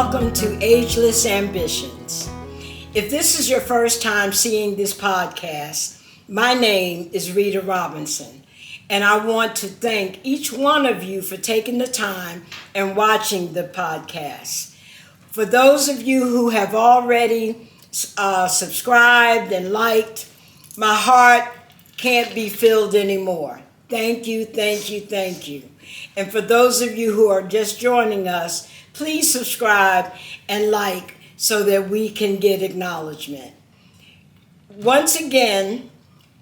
welcome to Ageless Ambitions. If this is your first time seeing this podcast, my name is Rita Robinson, and I want to thank each one of you for taking the time and watching the podcast. For those of you who have already subscribed and liked, my heart can't be filled anymore. Thank you, thank you, thank you. And for those of you who are just joining us, please subscribe and like so that we can get acknowledgement. Once again,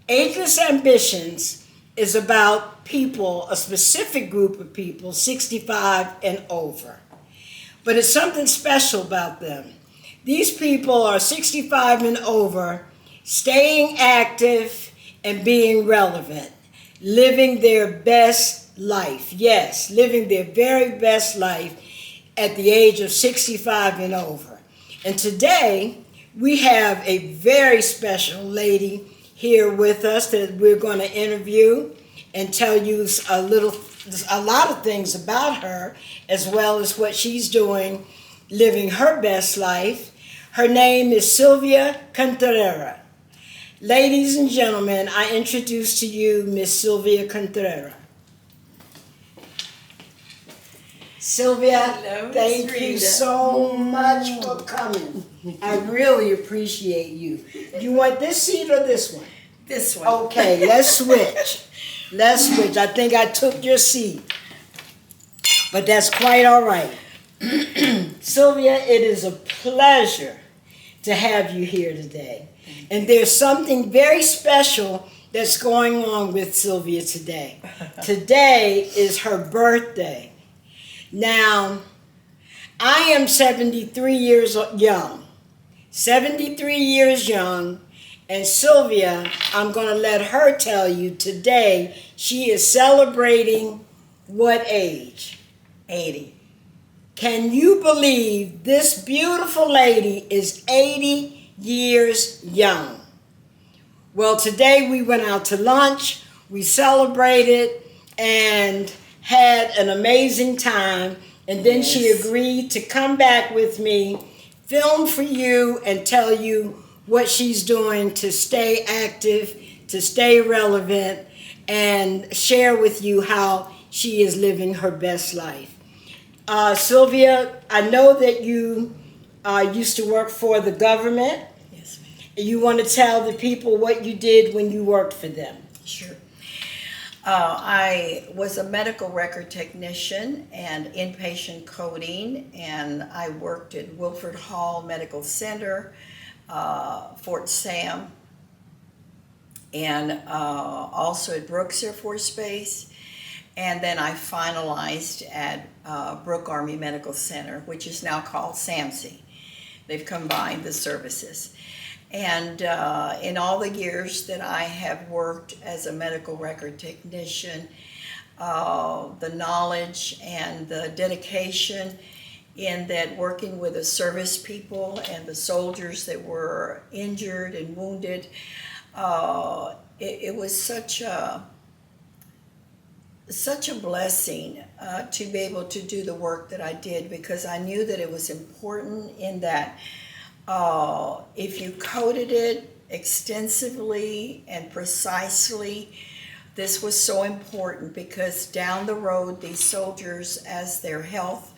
Ageless Ambitions is about people, a specific group of people, 65 and over. But it's something special about them. These people are 65 and over, staying active and being relevant, living their best life. Yes, living their very best life at the age of 65 and over. And today, we have a very special lady here with us that we're going to interview and tell you a lot of things about her, as well as what she's doing, living her best life. Her name is Sylvia Contreras. Ladies and gentlemen, I introduce to you Miss Sylvia Contreras. Sylvia, hello, thank you so much for coming. I really appreciate you. You want this seat or this one? This one. Okay, let's switch. Let's switch. I think I took your seat, but that's quite all right. Sylvia, it is a pleasure to have you here today. And there's something very special that's going on with Sylvia today. Today is her birthday. Now, I am 73 years young. 73 years young. And Sylvia, I'm going to let her tell you today, she is celebrating what age? 80. Can you believe this beautiful lady is 80 years young? Well, today we went out to lunch, we celebrated, and had an amazing time. And then she agreed to come back with me, film for you, and tell you what she's doing to stay active, to stay relevant, and share with you how she is living her best life. Sylvia, I know that you used to work for the government. Yes, ma'am. You want to tell the people what you did when you worked for them? Sure. I was a medical record technician and inpatient coding, and I worked at Wilford Hall Medical Center, Fort Sam, and also at Brooks Air Force Base. And then I finalized at Brooke Army Medical Center, which is now called SAMC. They've combined the services. And in all the years that I have worked as a medical record technician, the knowledge and the dedication in that working with the service people and the soldiers that were injured and wounded, it was such a blessing to be able to do the work that I did, because I knew that it was important in that if you coded it extensively and precisely, this was so important, because down the road, these soldiers, as their health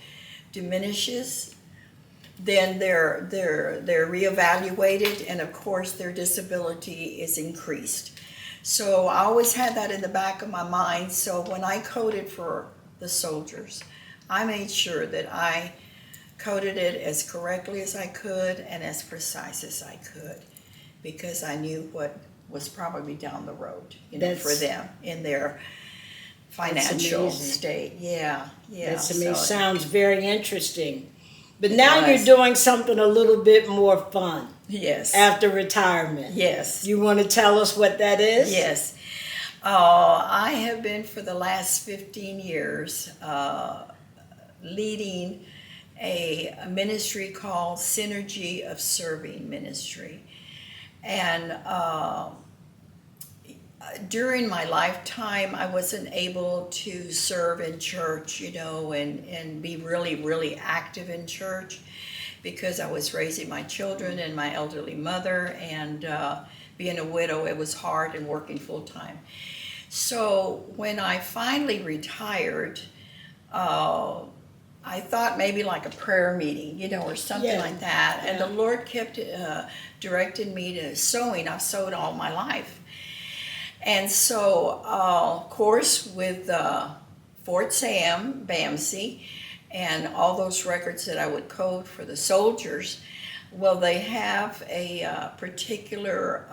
diminishes, then they're reevaluated, and of course their disability is increased. So I always had that in the back of my mind. So when I coded for the soldiers, I made sure that I coded it as correctly as I could and as precise as I could, because I knew what was probably down the road, for them in their financial state. Yeah. That's amazing. Sounds very interesting. But now you're doing something a little bit more fun. Yes. After retirement. Yes. You want to tell us what that is? Yes. I have been for the last 15 years leading a ministry called Synergy of Serving Ministry. And during my lifetime, I wasn't able to serve in church, and be really, really active in church because I was raising my children and my elderly mother, and being a widow, it was hard, and working full time. So when I finally retired, I thought maybe like a prayer meeting, or something like that. And the Lord kept directing me to sewing. I've sewed all my life. And so, of course, with Fort Sam, BAMC, and all those records that I would code for the soldiers, well, they have a particular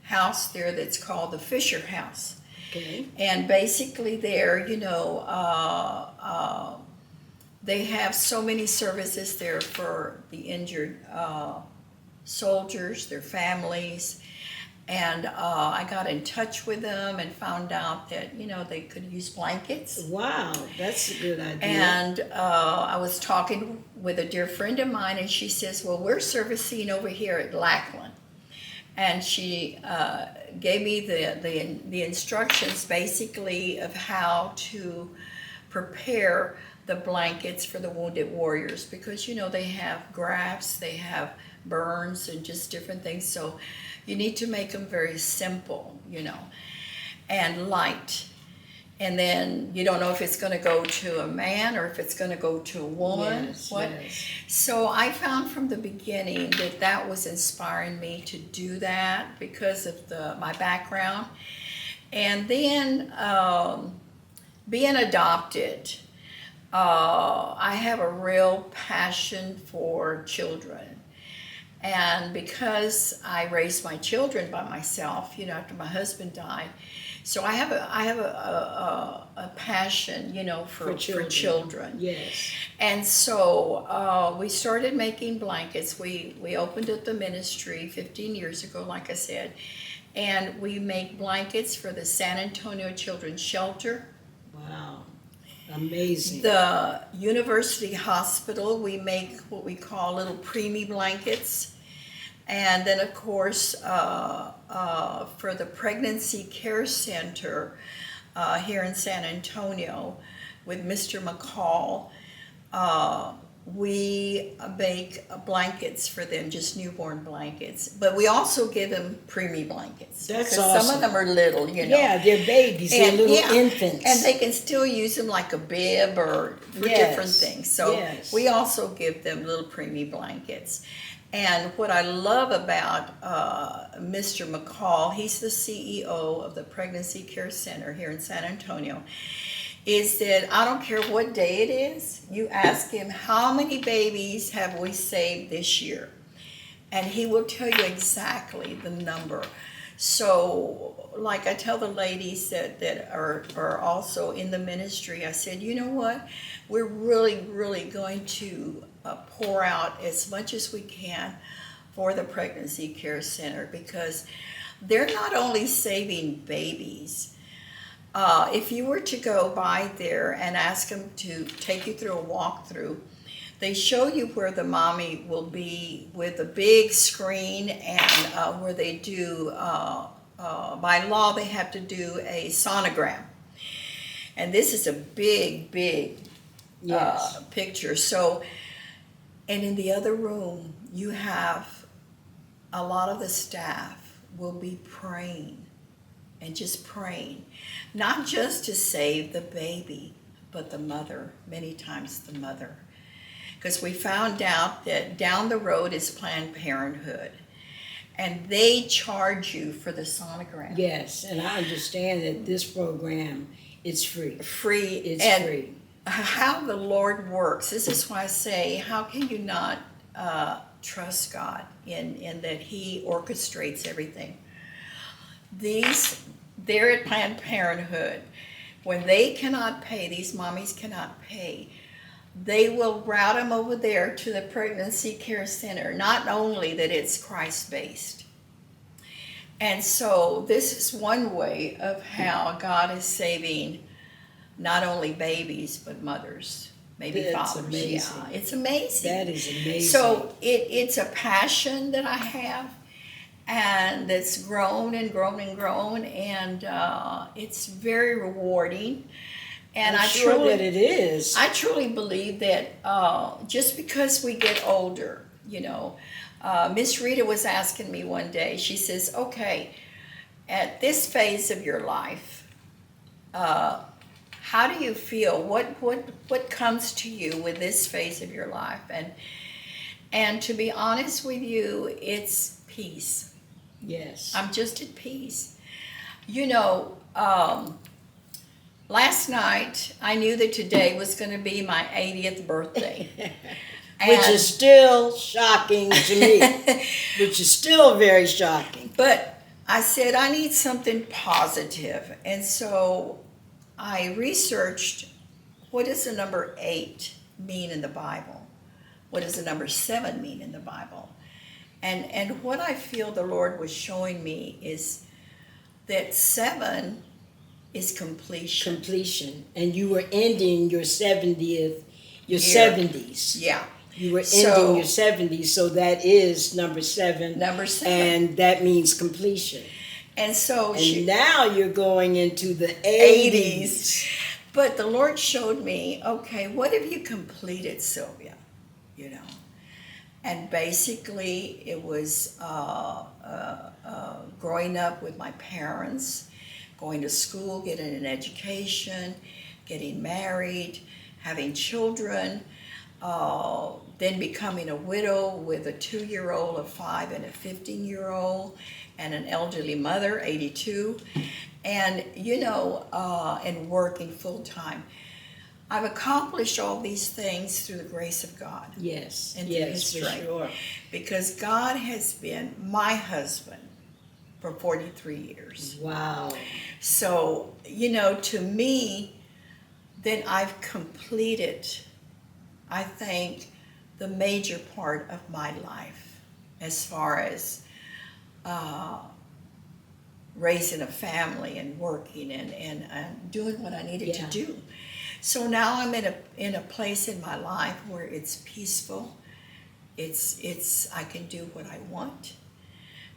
house there that's called the Fisher House. Okay. And basically there, they have so many services there for the injured soldiers, their families. And I got in touch with them and found out that, they could use blankets. Wow, that's a good idea. And I was talking with a dear friend of mine, and she says, well, we're servicing over here at Lackland. And she gave me the instructions, basically, of how to prepare the blankets for the wounded warriors, because they have grafts, they have burns, and just different things. So you need to make them very simple, and light. And then you don't know if it's going to go to a man or if it's going to go to a woman. Yes. So I found from the beginning that was inspiring me to do that because of my background. And then being adopted, I have a real passion for children. And because I raised my children by myself, after my husband died, so I have a passion, for children. Yes. And so we started making blankets. We opened up the ministry 15 years ago, like I said, and we make blankets for the San Antonio Children's Shelter. Wow. Amazing. The University Hospital, we make what we call little preemie blankets. And then, of course, for the Pregnancy Care Center here in San Antonio with Mr. McCall, we make blankets for them, just newborn blankets. But we also give them preemie blankets. That's awesome. Some of them are little, Yeah, they're babies, they're little infants. And they can still use them like a bib or for different things. So we also give them little preemie blankets. And what I love about Mr. McCall, he's the CEO of the Pregnancy Care Center here in San Antonio, is that I don't care what day it is, you ask him, how many babies have we saved this year? And he will tell you exactly the number. So, like I tell the ladies that are also in the ministry, I said, you know what? We're really, really going to pour out as much as we can for the Pregnancy Care Center, because they're not only saving babies. If you were to go by there and ask them to take you through a walkthrough, they show you where the mommy will be with a big screen, and where they do, by law, they have to do a sonogram. And this is a big, big picture. So, and in the other room, you have a lot of the staff will be praying and just praying, not just to save the baby, but the mother, many times the mother. Because we found out that down the road is Planned Parenthood, and they charge you for the sonogram. Yes, and I understand that this program is free. Free. It's free. How the Lord works, this is why I say, how can you not trust God in that He orchestrates everything? They're at Planned Parenthood. When they cannot pay, these mommies cannot pay, they will route them over there to the Pregnancy Care Center. Not only that it's Christ-based. And so this is one way of how God is saving not only babies, but mothers, maybe fathers. Amazing. Yeah, it's amazing. That is amazing. So it's a passion that I have, and it's grown and grown and grown, and it's very rewarding. And I'm sure that it is. I truly believe that just because we get older, Miss Rita was asking me one day, she says, okay, at this phase of your life, how do you feel? What comes to you with this phase of your life? And to be honest with you, it's peace. Yes. I'm just at peace. Last night, I knew that today was going to be my 80th birthday. Which is still shocking to me. Which is still very shocking. But I said, I need something positive. And so I researched, what does the number 8 mean in the Bible? What does the number 7 mean in the Bible? And what I feel the Lord was showing me is that 7 is completion. Completion. And you were ending your 70th, your 70s. Yeah. You were ending your 70s, so that is number 7. Number 7. And that means completion. And so now you're going into the 80s. But the Lord showed me, okay, what have you completed, Sylvia? And basically it was growing up with my parents, going to school, getting an education, getting married, having children, then becoming a widow with a 2-year-old, a 5, and a 15-year-old, and an elderly mother, 82, and and working full time. I've accomplished all these things through the grace of God. Yes, and through His strength. For sure. Because God has been my husband for 43 years. Wow. So, to me, then I've completed, I think, the major part of my life as far as raising a family and working and doing what I needed to do. So now I'm in a place in my life where it's peaceful. It's I can do what I want,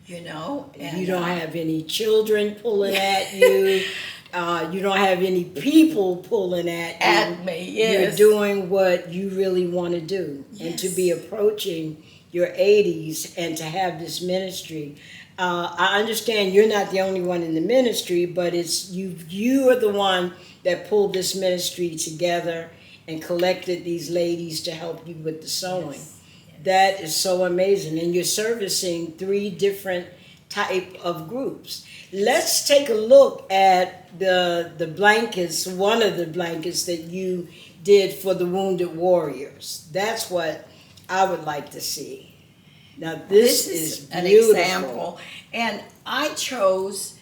And you don't have any children pulling at you. You don't have any people pulling at me. Yes. You're doing what you really want to do, and to be approaching your 80s and to have this ministry. I understand you're not the only one in the ministry, but it's you are the one that pulled this ministry together and collected these ladies to help you with the sewing. Yes. That is so amazing. And you're servicing 3 different type of groups. Let's take a look at the blankets, one of the blankets that you did for the Wounded Warriors. That's what I would like to see. Now this is beautiful. An example. And I chose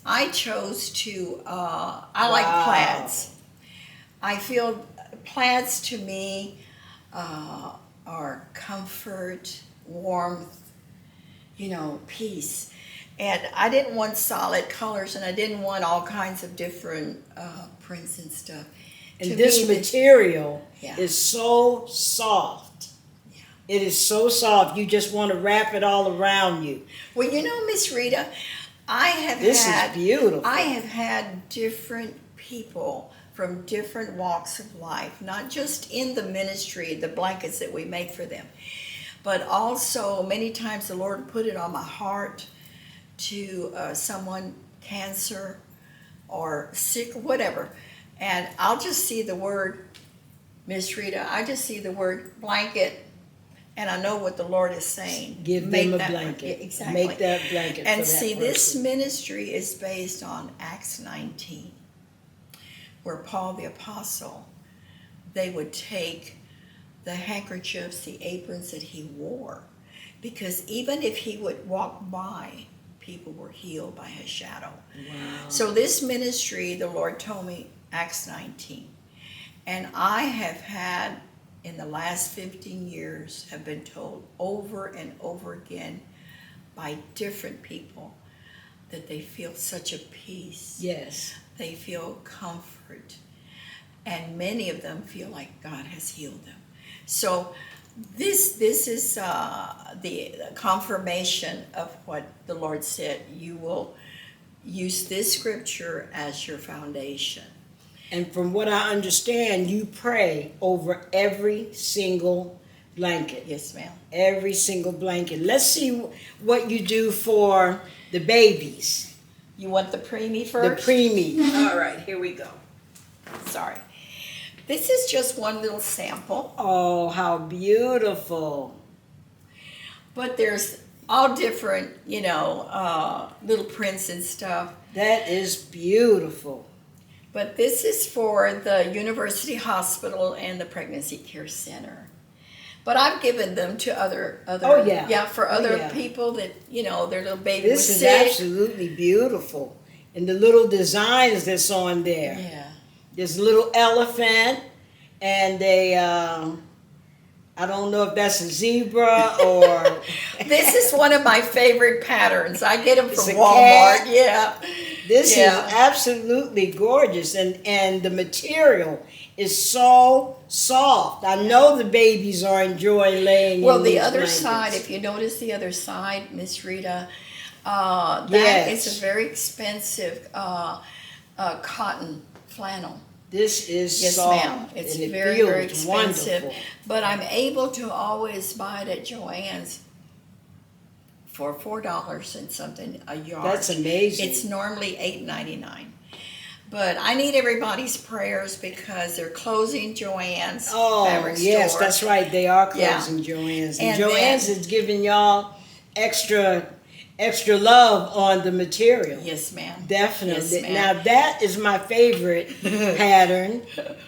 to, I like plaids. I feel plaids to me are comfort, warmth, peace. And I didn't want solid colors, and I didn't want all kinds of different prints and stuff. And this material is so soft. It is so soft. You just want to wrap it all around you. Well, Miss Rita, This is beautiful. I have had different people from different walks of life, not just in the ministry, the blankets that we make for them, but also many times the Lord put it on my heart to someone cancer or sick or whatever. And I'll just see the word, Miss Rita, I just see the word blanket, and I know what the Lord is saying. Give them a blanket. Exactly. Make that blanket and for that see, person. This ministry is based on Acts 19, where Paul the Apostle, they would take the handkerchiefs, the aprons that he wore, because even if he would walk by, people were healed by his shadow. Wow. So this ministry, the Lord told me, Acts 19. And I have had, in the last 15 years, have been told over and over again by different people that they feel such a peace. Yes. They feel comfort. And many of them feel like God has healed them. So This is the confirmation of what the Lord said. You will use this scripture as your foundation. And from what I understand, you pray over every single blanket. Yes, ma'am. Every single blanket. Let's see what you do for the babies. You want the preemie The first? preemie. All right, here we go. Sorry. This is just one little sample, Oh, how beautiful. but there's all different, little prints and stuff. That is beautiful. But this is for the University Hospital and the Pregnancy Care Center. But I've given them to other Oh, yeah. for Oh, other yeah. people that, their little baby This was is sick. absolutely beautiful. And the little designs that's on there. Yeah. There's a little elephant and I don't know if that's a zebra or... This is one of my favorite patterns. I get them It's from a Walmart. cat. Yeah. This Yeah. is absolutely gorgeous, and the material is so soft. I know the babies are enjoying laying Well, in the these other blankets. side, if you notice the other side, Miss Rita, that Yes. is a very expensive cotton flannel. This is Yes, soft. ma'am. It's and it very, feels very expensive. wonderful. But I'm able to always buy it at Joann's for $4 and something a yard. That's amazing. It's normally $8.99. But I need everybody's prayers because they're closing Joann's fabric store. Yes, that's right. They are Yeah. closing Joann's. And And Joann's is giving y'all extra love on the material. Yes, ma'am. Definitely. Yes, ma'am. Now that is my favorite pattern.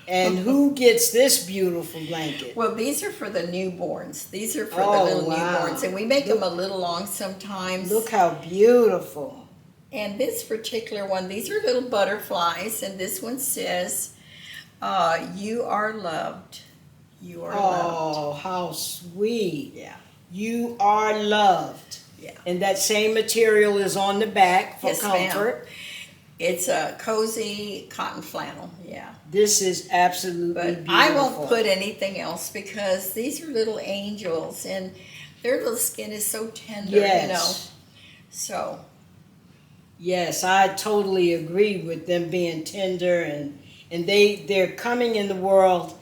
And who gets this beautiful blanket? Well, these are for the newborns. These are for Oh, the little wow. newborns. And we make them a little long sometimes. Look how beautiful. And this particular one, these are little butterflies. And this one says, you are loved. You are loved. Oh, how sweet. Yeah. You are loved. Yeah. And that same material is on the back for Yes, ma'am. comfort. It's a cozy cotton flannel. Yeah. This is absolutely But beautiful. I won't put anything else because these are little angels and their little skin is so tender, Yes. So, Yes, I totally agree with them being tender and they're coming in the world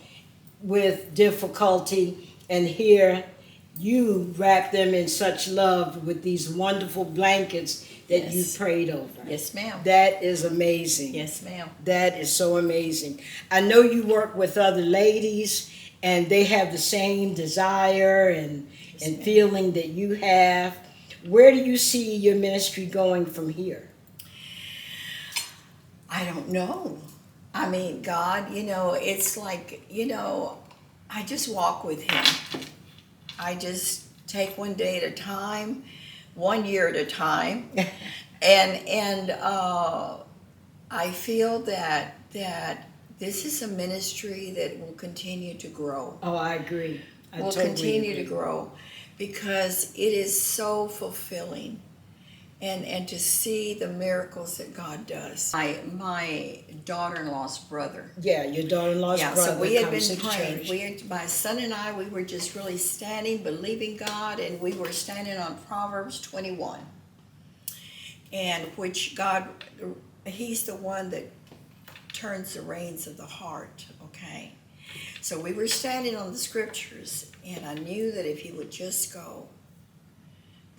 with difficulty, and here you wrap them in such love with these wonderful blankets that Yes. you prayed over. yes, ma'am. That is amazing. Yes, ma'am. That is so amazing. I know you work with other ladies and they have the same desire and ma'am. feeling that you have. Where do you see your ministry going from here? I don't know. I mean, God, it's like, I just walk with Him. I just take one day at a time, 1 year at a time. and I feel that this is a ministry that will continue to grow. Oh, I agree. I Will totally continue to agree. grow because it is so fulfilling. And to see the miracles that God does. My daughter-in-law's brother. Yeah, your daughter-in-law's Yeah, brother so we had comes been to praying. church. My son and I, we were just really standing, believing God, and we were standing on Proverbs 21. And which God, He's the one that turns the reins of the heart, okay? So we were standing on the scriptures, and I knew that if He would just go,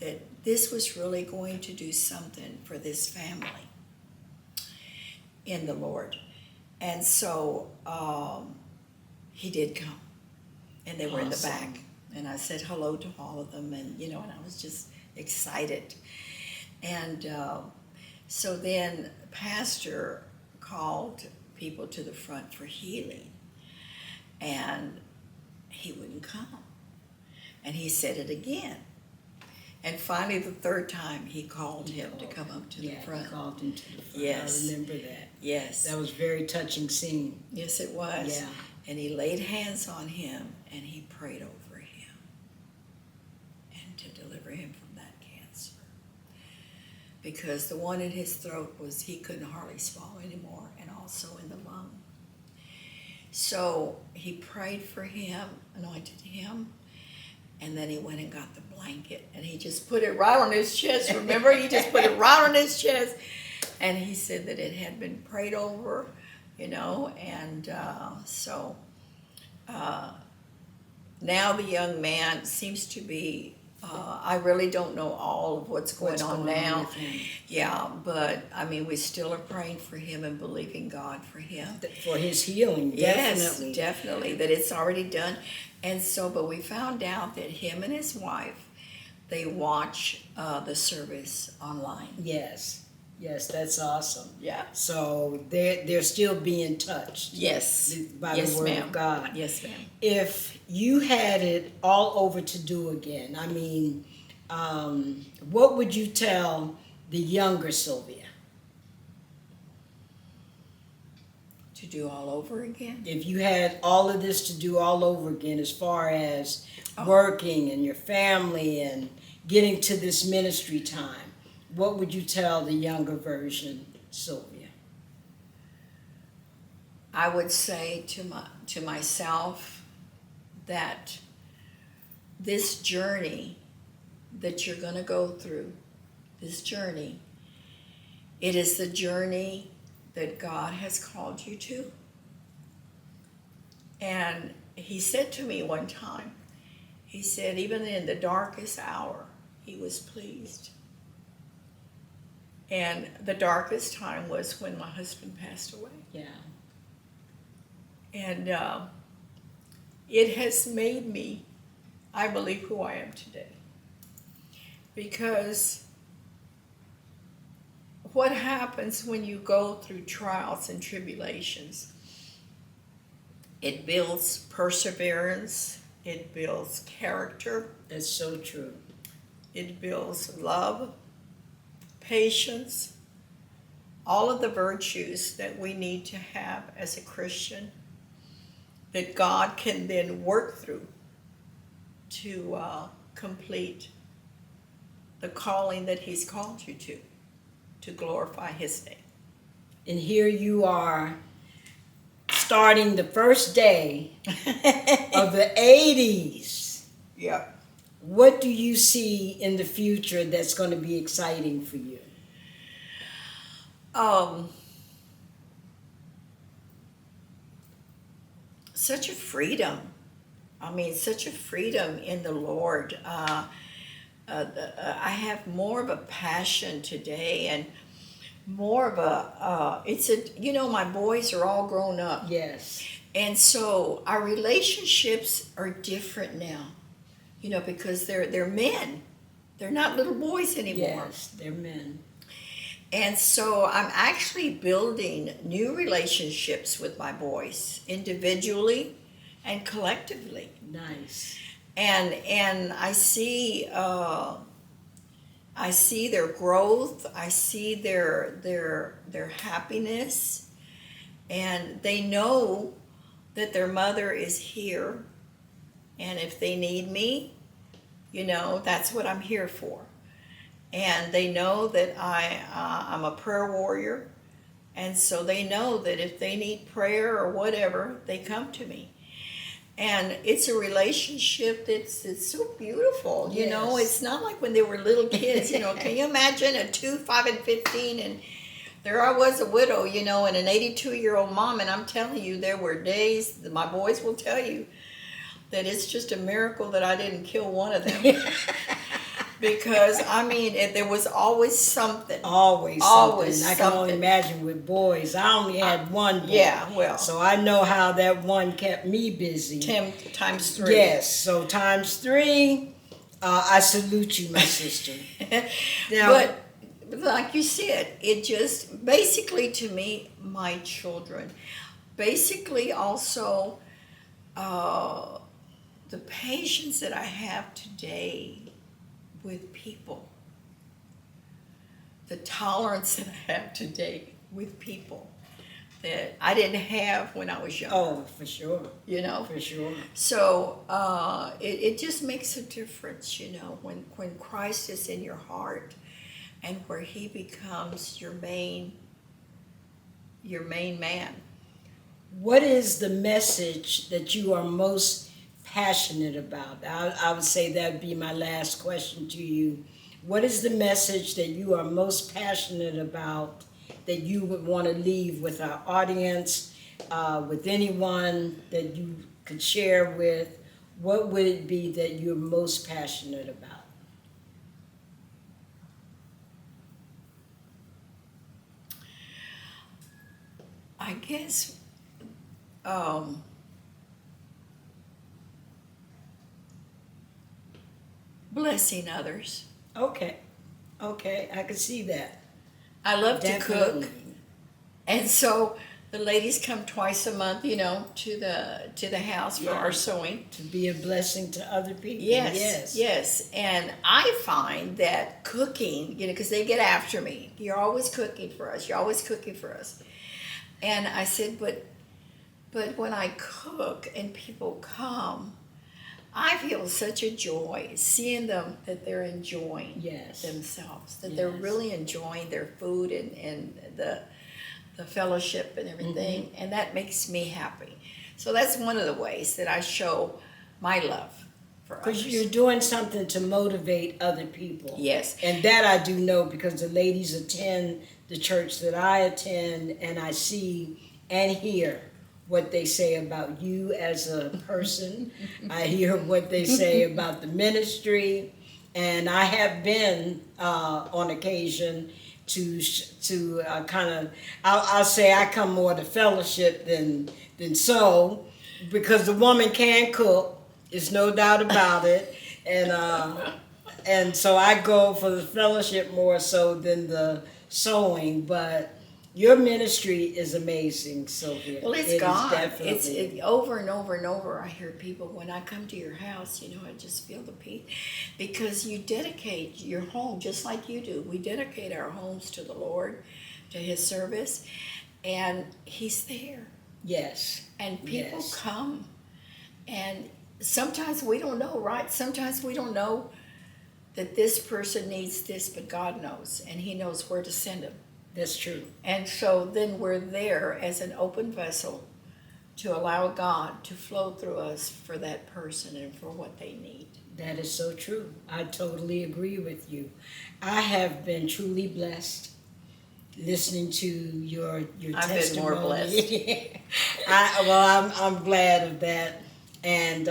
that this was really going to do something for this family in the Lord. And so He did come, and they were in the Awesome. back. And I said hello to all of them, and and I was just excited. And so then Pastor called people to the front for healing, and he wouldn't come. And he said it again. And finally, the third time, he called him to come up to the front. He called him to the front. Yes. I remember that. Yes. That was a very touching scene. Yes, it was. Yeah. And he laid hands on him, and he prayed over him and to deliver him from that cancer. Because the one in his throat was, he couldn't hardly swallow anymore, and also in the lung. So he prayed for him, anointed him, And then he went and got the blanket and he just put it right on his chest. Remember, he just put it right on his chest. And he said that it had been prayed over, and so now the young man seems to be, I really don't know all of what's going on now. With him. Yeah, but I mean, we still are praying for him and believing God for him. For his healing, definitely. Yes, definitely, that it's already done. And so, but we found out that him and his wife, they watch the service online. Yes, that's awesome. Yeah. So they're still being touched. Yes. By Yes, the word ma'am. of God. Yes, ma'am. If you had it all over to do again, I mean, what would you tell the younger Sylvia? To do all over again? If you had all of this to do all over again, as far as working and your family and getting to this ministry time, what would you tell the younger version, Sylvia? I would say to myself that this journey that you're going to go through, this journey, it is the journey that God has called you to. And he said to me one time, he said, even in the darkest hour, he was pleased. And the darkest time was when my husband passed away. Yeah. And it has made me, I believe, who I am today. Because what happens when you go through trials and tribulations? It builds perseverance. It builds character. That's so true. It builds love, patience, all of the virtues that we need to have as a Christian that God can then work through to complete the calling that he's called you to glorify his name. And here you are, starting the first day of the 80s. Yeah. What do you see in the future that's going to be exciting for you? Such a freedom. I mean, such a freedom in the Lord. I have more of a passion today and more of my boys are all grown up. Yes. And so our relationships are different now, because they're men. They're not little boys anymore. Yes, they're men. And so I'm actually building new relationships with my boys, individually and collectively. Nice. And I see their growth. I see their happiness, and they know that their mother is here, and if they need me, that's what I'm here for. And they know that I'm a prayer warrior, and so they know that if they need prayer or whatever, they come to me. And it's a relationship that's so beautiful, Yes. It's not like when they were little kids, Can you imagine a 2, 5, and 15, and there I was, a widow, and an 82-year-old mom, and I'm telling you, there were days, my boys will tell you, that it's just a miracle that I didn't kill one of them. Because, there was always something. Always Always something. I can only something. imagine with boys. I only had one boy. Yeah, well. So I know how that one kept me busy. 10 times 3. Yes, so times 3, I salute you, my sister. Now, But like you said, it just, basically to me, my children. Basically also, the patience that I have today with people, the tolerance that I have today with people that I didn't have when I was young. oh, for sure, for sure. So it just makes a difference, when Christ is in your heart and where he becomes your main man. What is the message that you are most passionate about? I would say that would be my last question to you. What is the message that you are most passionate about that you would want to leave with our audience, with anyone that you could share with? What would it be that you're most passionate about? I guess um, blessing others. Okay, okay, I can see that. I love to Definitely. cook, and so the ladies come twice a month, to the house for our sewing. To be a blessing to other people. Yes, yes. And I find that cooking, because they get after me. You're always cooking for us. You're always cooking for us. And I said, but when I cook and people come, I feel such a joy seeing them that they're enjoying Yes. themselves, that they're Yes. really enjoying their food and the fellowship and everything, and that makes me happy. So that's one of the ways that I show my love for Because others. you're doing something to motivate other people. Yes. And that I do know because the ladies attend the church that I attend, and I see and hear what they say about you as a person. I hear what they say about the ministry, and I have been on occasion to kind of, I'll say I come more to fellowship than sew, because the woman can cook. There's no doubt about it, and so I go for the fellowship more so than the sewing. But your ministry is amazing, Sylvia. Well, it's It is God. definitely. Over and over and over. I hear people when I come to your house. I just feel the peace because you dedicate your home just like you do. We dedicate our homes to the Lord, to His service, and He's there. Yes. And people Yes. come, and sometimes we don't know, right? Sometimes we don't know that this person needs this, but God knows, and He knows where to send them. That's true. And so then we're there as an open vessel to allow God to flow through us for that person and for what they need. That is so true. I totally agree with you. I have been truly blessed listening to your I've testimony. been more blessed. I'm glad of that, and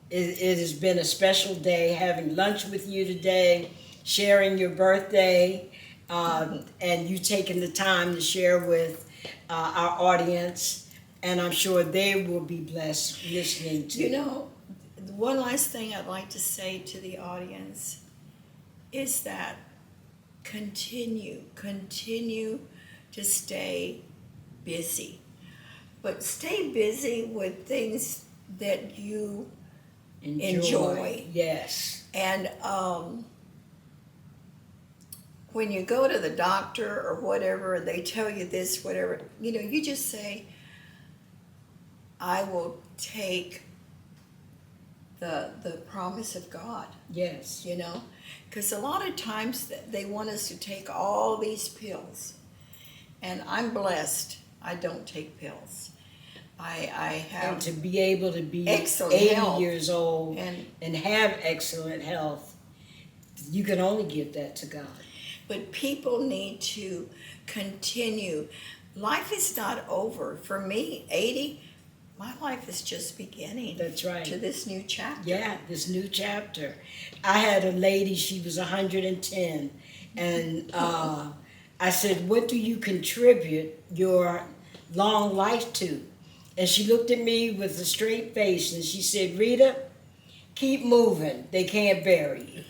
it has been a special day having lunch with you today, sharing your birthday, and you taking the time to share with our audience, and I'm sure they will be blessed listening to. One last thing I'd like to say to the audience is that continue to stay busy. But stay busy with things that you enjoy. Yes. And when you go to the doctor or whatever, and they tell you this, whatever, you just say, I will take the promise of God. Yes. Because a lot of times they want us to take all these pills. And I'm blessed. I don't take pills. I have And to be able to be excellent 80 health. years old And- and have excellent health, you can only give that to God. But people need to continue. Life is not over. For me, 80, my life is just beginning. That's right. To this new chapter. Yeah, this new chapter. I had a lady, she was 110, and I said, what do you contribute your long life to? And she looked at me with a straight face and she said, Rita, keep moving. They can't bury you.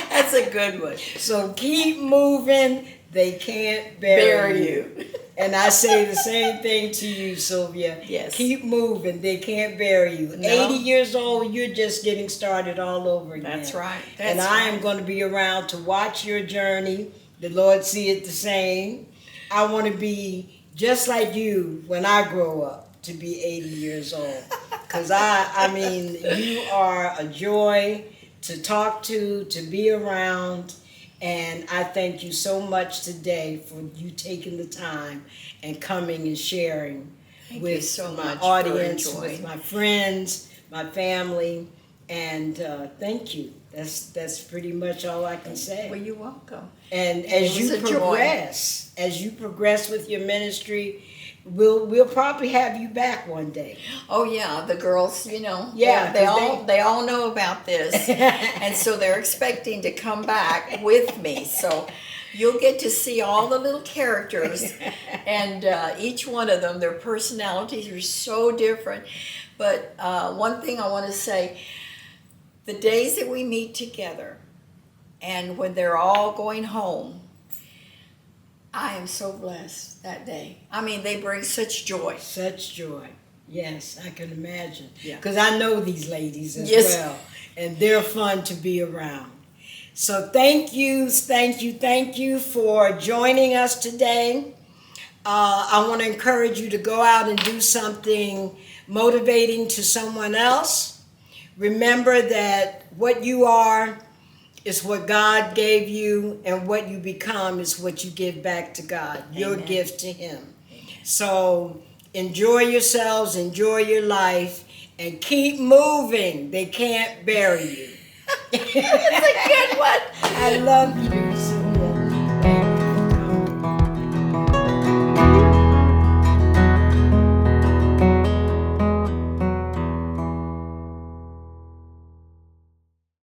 That's a good one. So keep moving. They can't bury you. And I say the same thing to you, Sylvia. Yes. Keep moving. They can't bury you. No. 80 years old, you're just getting started all over again. That's right. And That's I am right. going to be around to watch your journey. The Lord see it the same. I want to be just like you when I grow up, to be 80 years old. Because I mean, you are a joy to talk to be around. And I thank you so much today for you taking the time and coming and sharing Thank with you so my much audience, for with enjoying. my friends, my family, and thank you. That's pretty much all I can say. Well, you're welcome. And It as was you a joy. progress with your ministry, we'll probably have you back one day. Oh yeah, the girls, Yeah, they all know about this, and so they're expecting to come back with me. So you'll get to see all the little characters, and each one of them, their personalities are so different. But one thing I want to say: the days that we meet together, and when they're all going home, I am so blessed that day. I mean, they bring such joy. Such joy. Yes, I can imagine. Yeah. Because I know these ladies as Yes. well, and they're fun to be around. So thank you for joining us today. I want to encourage you to go out and do something motivating to someone else. Remember that what you are is what God gave you, and what you become is what you give back to God, your Amen. gift to Him. So enjoy yourselves, enjoy your life, and keep moving. They can't bury you. That's a good one. I love you.